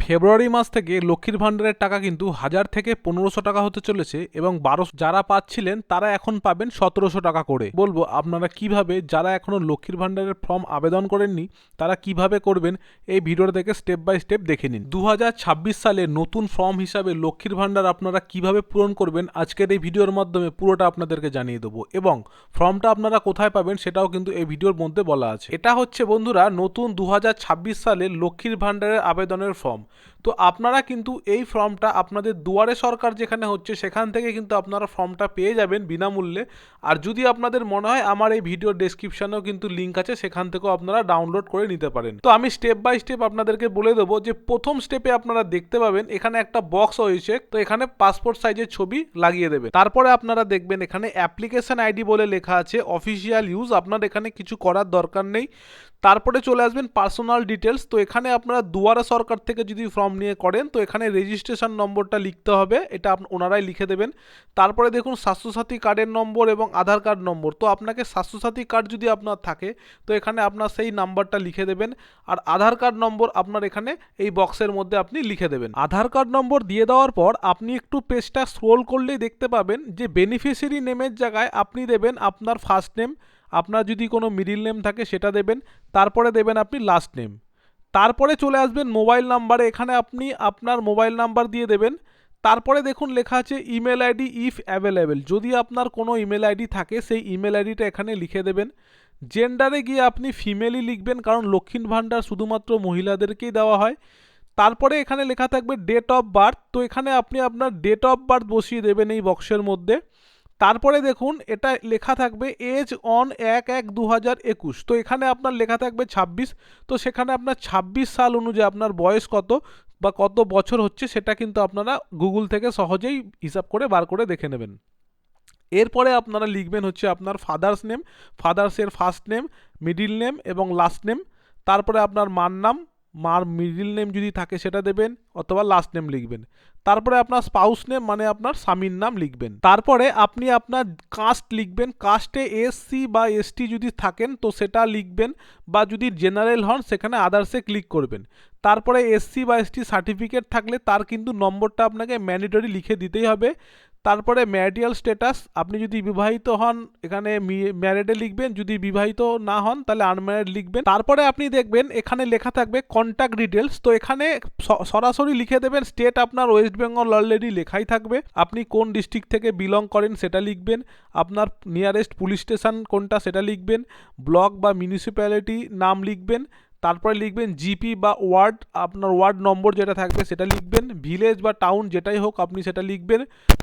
ফেব্রুয়ারি মাস থেকে লক্ষ্মীর ভাণ্ডারের টাকা কিন্তু 1000 থেকে 1500 টাকা হতে চলেছে এবং 12 যারা পাচ্ছিলেন তারা এখন পাবেন 1700 টাকা করে। বলবো আপনারা কিভাবে, যারা এখনো লক্ষ্মীর ভাণ্ডারের ফর্ম আবেদন করেননি তারা কিভাবে করবেন এই ভিডিওটা থেকে স্টেপ বাই স্টেপ দেখে নিন। 2026 সালে নতুন ফর্ম হিসাবে লক্ষ্মীর ভাণ্ডার আপনারা কিভাবে পূরণ করবেন আজকের এই ভিডিওর মাধ্যমে পুরোটা আপনাদেরকে জানিয়ে দেবো এবং ফর্মটা আপনারা কোথায় পাবেন সেটাও কিন্তু এই ভিডিওর মধ্যে বলা আছে। এটা হচ্ছে বন্ধুরা নতুন 2026 সালে লক্ষ্মীর ভাণ্ডারের আবেদনের ফর্ম। তো আপনারা কিন্তু এই ফর্মটা আপনাদের দুয়ারে সরকার যেখানে হচ্ছে সেখান থেকে কিন্তু আপনারা ফর্মটা পেয়ে যাবেন বিনামূল্যে। আর যদি আপনাদের মনে হয় আমার এই ভিডিও ডেসক্রিপশনেও কিন্তু লিঙ্ক আছে, সেখান থেকেও আপনারা ডাউনলোড করে নিতে পারেন। তো আমি স্টেপ বাই স্টেপ আপনাদেরকে বলে দেবো যে প্রথম স্টেপে আপনারা দেখতে পাবেন এখানে একটা বক্স হয়েছে, তো এখানে পাসপোর্ট সাইজের ছবি লাগিয়ে দেবেন। তারপরে আপনারা দেখবেন এখানে অ্যাপ্লিকেশন আইডি বলে লেখা আছে অফিসিয়াল ইউজ, আপনার এখানে কিছু করার দরকার নেই। তারপরে চলে আসবেন পার্সোনাল ডিটেলস। তো এখানে আপনারা দুয়ারে সরকার থেকে যদি ফর্ম নিয়ে করেন তো এখানে রেজিস্ট্রেশন নম্বরটা লিখতে হবে, এটা ওনারাই লিখে দেবেন। তারপরে দেখুন স্বাস্থ্যসাথী কার্ডের নম্বর এবং আধার কার্ড নম্বর। তো আপনাকে স্বাস্থ্যসাথী কার্ড যদি আপনার থাকে তো এখানে আপনার সেই নাম্বারটা লিখে দেবেন, আর আধার কার্ড নম্বর আপনার এখানে এই বক্সের মধ্যে আপনি লিখে দেবেন। আধার কার্ড নম্বর দিয়ে দেওয়ার পর আপনি একটু পেজটা স্ক্রোল করলেই দেখতে পাবেন যে বেনিফিশিয়ারি নেমের জায়গায় আপনি দেবেন আপনার ফার্স্ট নেম, আপনার যদি কোনো মিডিল নেম থাকে সেটা দেবেন, তারপরে দেবেন আপনি লাস্ট নেম। তারপরে চলে আসবেন মোবাইল নাম্বারে, এখানে আপনি আপনার মোবাইল নাম্বার দিয়ে দেবেন। তারপরে দেখুন লেখা আছে ইমেল আইডি ইফ অ্যাভেলেবেল, যদি আপনার কোনো ইমেল আইডি থাকে সেই ইমেল আইডিটা এখানে লিখে দেবেন। জেন্ডারে গিয়ে আপনি ফিমেলই লিখবেন, কারণ লক্ষ্মীর ভাণ্ডার শুধুমাত্র মহিলাদেরকেই দেওয়া হয়। তারপরে এখানে লেখা থাকবে ডেট অফ বার্থ, তো এখানে আপনি আপনার ডেট অফ বার্থ বসিয়ে দেবেন এই বক্সের মধ্যে। তারপরে দেখুন এটা লেখা থাকবে এজ অন 1/1/2021, তো এখানে আপনার লেখা থাকবে 26, তো সেখানে আপনার 26 সাল অনুযায়ী আপনার বয়স কত বা কত বছর হচ্ছে সেটা কিন্তু আপনারা গুগল থেকে সহজেই হিসাব করে বার করে দেখে নেবেন। এরপরে আপনারা লিখবেন হচ্ছে আপনার ফাদার্স নেম, ফাদার্সের ফার্স্ট নেম, মিডিল নেম এবং লাস্ট নেম। তারপরে আপনার মার নাম, মার মিডিল নেম যদি থাকে সেটা দেবেন অথবা লাস্ট নেম লিখবেন। তারপরে আপনার স্পাউস নেম মানে আপনার স্বামীর নাম লিখবেন। তারপরে আপনি আপনার কাস্ট লিখবেন, কাস্টে এসসি বা এসটি যদি থাকেন তো সেটা লিখবেন, বা যদি জেনারেল হন সেখানে আদার্সে ক্লিক করবেন। তারপরে এসসি বা এসটি সার্টিফিকেট থাকলে তার কিন্তু নম্বরটা আপনাকে ম্যান্ডেটরি লিখে দিতেই হবে। তারপরে ম্যারিটাল স্ট্যাটাস, আপনি যদি বিবাহিত হন এখানে ম্যারিডে লিখবেন, যদি বিবাহিত না হন তাহলে আনম্যারিড লিখবেন। তারপরে আপনি দেখবেন এখানে লেখা থাকবে কন্ট্যাক্ট ডিটেলস, তো এখানে সরাসরি লিখে দেবেন স্টেট আপনার ওয়েস্ট বেঙ্গল অলরেডি লেখাই থাকবে, আপনি কোন ডিস্ট্রিক্ট থেকে বিলং করেন সেটা লিখবেন, আপনার নিয়ারেস্ট পুলিশ স্টেশন কোনটা সেটা লিখবেন, ব্লক বা মিউনিসিপ্যালিটি নাম লিখবেন। তারপরে লিখবেন জিপি বা ওয়ার্ড, আপনার ওয়ার্ড নম্বর যেটা থাকবে সেটা লিখবেন, ভিলেজ বা টাউন যেটাই হোক আপনি সেটা লিখবেন,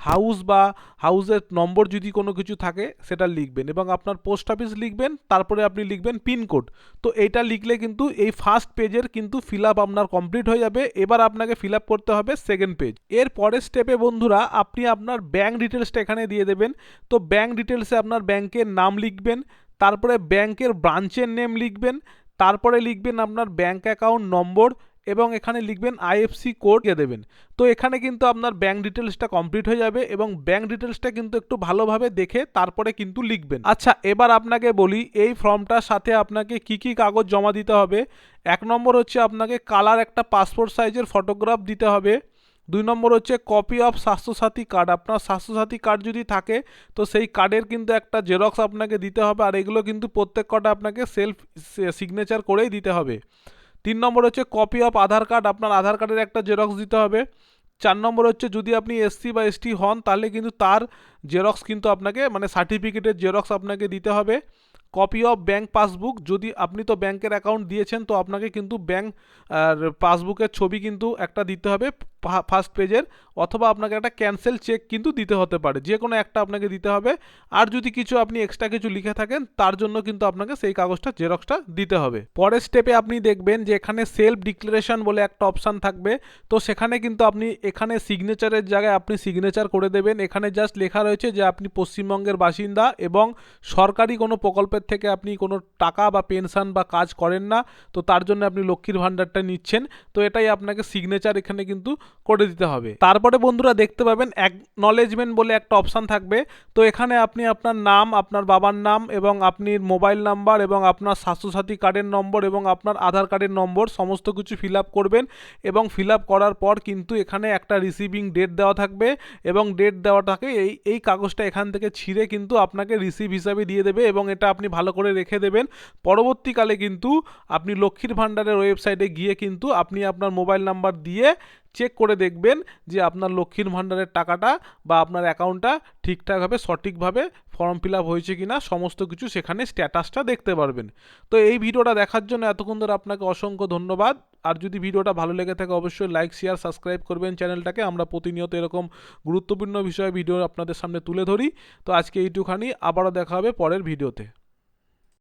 হাউস বা হাউসের নম্বর যদি কোনো কিছু থাকে সেটা লিখবেন এবং আপনার পোস্ট অফিস লিখবেন। তারপরে আপনি লিখবেন পিনকোড। তো এইটা লিখলে কিন্তু এই ফার্স্ট পেজের কিন্তু ফিল আপ আপনার কমপ্লিট হয়ে যাবে। এবার আপনাকে ফিল আপ করতে হবে সেকেন্ড পেজ। এর পরের স্টেপে বন্ধুরা আপনি আপনার ব্যাঙ্ক ডিটেলসটা এখানে দিয়ে দেবেন। তো ব্যাঙ্ক ডিটেলসে আপনার ব্যাংকের নাম লিখবেন, তারপরে ব্যাংকের ব্রাঞ্চের নেম লিখবেন, তারপরে লিখবেন আপনার ব্যাঙ্ক অ্যাকাউন্ট নম্বর এবং এখানে লিখবেন আইএফসি কোড দিয়ে দেবেন। তো এখানে কিন্তু আপনার ব্যাঙ্ক ডিটেলসটা কমপ্লিট হয়ে যাবে এবং ব্যাঙ্ক ডিটেলসটা কিন্তু একটু ভালোভাবে দেখে তারপরে কিন্তু লিখবেন। আচ্ছা, এবার আপনাকে বলি এই ফর্মটার সাথে আপনাকে কি কি কাগজ জমা দিতে হবে। 1 নম্বর হচ্ছে আপনাকে কালার একটা পাসপোর্ট সাইজের ফটোগ্রাফ দিতে হবে। 2 নম্বর হচ্ছে কপি অফ স্বাস্থ্যসাথী কার্ড, আপনার স্বাস্থ্যসাথী কার্ড যদি থাকে তো সেই কার্ডের কিন্তু একটা জেরক্স আপনাকে দিতে হবে, আর এগুলো কিন্তু প্রত্যেক কটা আপনাকে সেলফ সিগনেচার করেই দিতে হবে। 3 নম্বর হচ্ছে কপি অফ আধার কার্ড, আপনার আধার কার্ডের একটা জেরক্স দিতে হবে। 4 নম্বর হচ্ছে যদি আপনি এসসি বা এসটি হন তাহলে কিন্তু তার জেরক্স কিন্তু আপনাকে মানে সার্টিফিকেটের জেরক্স আপনাকে দিতে হবে। কপি অফ ব্যাঙ্ক পাসবুক, যদি আপনি তো ব্যাংকের অ্যাকাউন্ট দিয়েছেন তো আপনাকে কিন্তু ব্যাঙ্ক পাসবুকের ছবি কিন্তু একটা দিতে হবে ফার্স্ট পেজের, অথবা আপনাকে একটা ক্যান্সেল চেক কিন্তু দিতে হতে পারে, যে কোনো একটা আপনাকে দিতে হবে। আর যদি কিছু আপনি এক্সট্রা কিছু লিখে থাকেন তার জন্য কিন্তু আপনাকে সেই কাগজটা জেরক্সটা দিতে হবে। পরের স্টেপে আপনি দেখবেন যে এখানে সেলফ ডিক্লারেশন বলে একটা অপশান থাকবে, তো সেখানে কিন্তু আপনি এখানে সিগনেচারের জায়গায় আপনি সিগনেচার করে দেবেন। এখানে জাস্ট লেখা রয়েছে যে আপনি পশ্চিমবঙ্গের বাসিন্দা এবং সরকারি কোনো প্রকল্পের থেকে আপনি কোনো টাকা বা পেনশন বা কাজ করেন না, তো তার জন্য আপনি লক্ষ্মীর ভাণ্ডারটা নিচ্ছেন, তো এটাই আপনাকে সিগনেচার এখানে কিন্তু করে দিতে হবে। তারপরে বন্ধুরা দেখতে পাবেন অ্যাকনলেজমেন্ট বলে একটা অপশান থাকবে। তো এখানে আপনি আপনার নাম, আপনার বাবার নাম এবং আপনি মোবাইল নাম্বার এবং আপনার স্বাস্থ্যসাথী কার্ডের নম্বর এবং আপনার আধার কার্ডের নম্বর সমস্ত কিছু ফিল আপ করবেন এবং ফিল আপ করার পর কিন্তু এখানে একটা রিসিভিং ডেট দেওয়া থাকবে এবং ডেট দেওয়া থাকে এই কাগজটা এখান থেকে ছিঁড়ে কিন্তু আপনাকে রিসিভ হিসাবে দিয়ে দেবে এবং এটা আপনি ভালো করে রেখে দেবেন। পরবর্তীকালে কিন্তু আপনি লক্ষ্মীর ভাণ্ডারের ওয়েবসাইটে গিয়ে কিন্তু আপনি আপনার মোবাইল নাম্বার দিয়ে চেক করে দেখবেন যে আপনার লক্ষ্মীর ভাণ্ডারের টাকাটা বা আপনার অ্যাকাউন্টটা ঠিকঠাকভাবে সঠিকভাবে ফর্ম ফিল আপ হয়েছে কিনা সমস্ত কিছু সেখানে স্ট্যাটাসটা দেখতে পারবেন। তো এই ভিডিওটা দেখার জন্য এতক্ষণ ধরে আপনাকে অসংখ্য ধন্যবাদ। আর যদি ভিডিওটা ভালো লেগে থাকে অবশ্যই লাইক শেয়ার সাবস্ক্রাইব করবেন চ্যানেলটাকে। আমরা প্রতিনিয়ত এরকম গুরুত্বপূর্ণ বিষয়ে ভিডিও আপনাদের সামনে তুলে ধরি। তো আজকে এইটুখানি, আবারও দেখা হবে পরের ভিডিওতে।